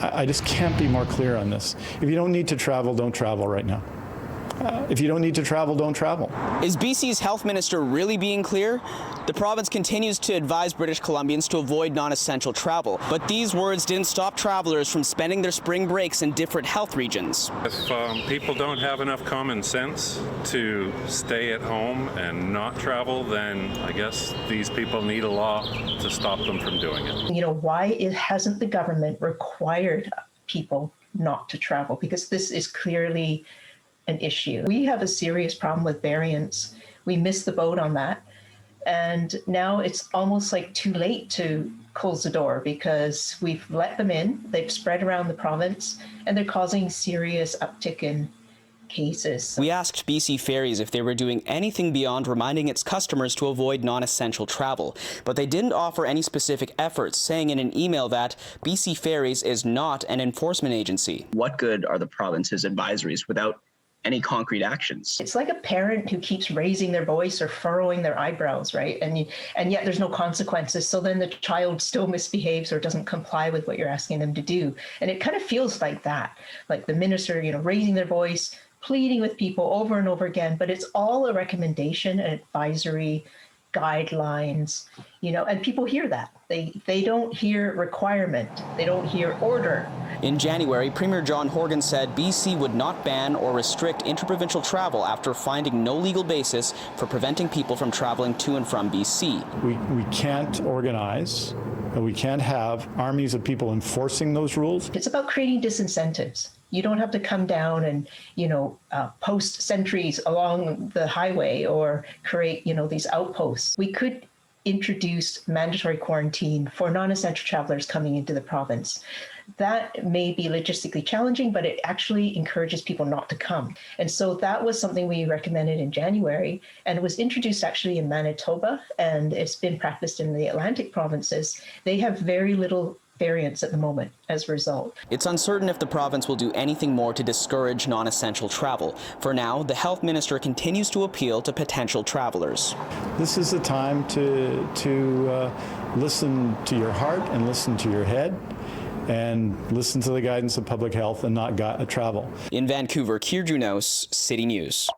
I just can't be more clear on this. If you don't need to travel, don't travel right now. If you don't need to travel, don't travel. Is BC's health minister really being clear? The province continues to advise British Columbians to avoid non-essential travel, but these words didn't stop travelers from spending their spring breaks in different health regions. If people don't have enough common sense to stay at home and not travel, then I guess these people need a law to stop them from doing it. You know, why hasn't the government required people not to travel? Because this is clearly an issue. We have a serious problem with variants. We missed the boat on that. And now it's almost like too late to close the door because we've let them in, they've spread around the province, and they're causing serious uptick in cases. We asked BC Ferries if they were doing anything beyond reminding its customers to avoid non-essential travel, but they didn't offer any specific efforts, saying in an email that BC Ferries is not an enforcement agency. What good are the province's advisories without any concrete actions? It's like a parent who keeps raising their voice or furrowing their eyebrows, right? And yet there's no consequences. So then the child still misbehaves or doesn't comply with what you're asking them to do. And it kind of feels like that, like the minister, you know, raising their voice, pleading with people over and over again, but it's all a recommendation, an advisory, guidelines, you know, and people hear that. They don't hear requirement, they don't hear order. In January, Premier John Horgan said BC would not ban or restrict interprovincial travel after finding no legal basis for preventing people from traveling to and from BC. We can't organize, and we can't have armies of people enforcing those rules. It's about creating disincentives. You don't have to come down and, you know, post sentries along the highway or create, you know, these outposts. We could introduce mandatory quarantine for non-essential travelers coming into the province. That may be logistically challenging, but it actually encourages people not to come. And so that was something we recommended in January, and it was introduced actually in Manitoba, and it's been practiced in the Atlantic provinces. They have very little variants at the moment as a result. It's uncertain if the province will do anything more to discourage non-essential travel. For now, the health minister continues to appeal to potential travelers. This is the time to listen to your heart and listen to your head and listen to the guidance of public health and not travel. In Vancouver, Kier Junos, City News.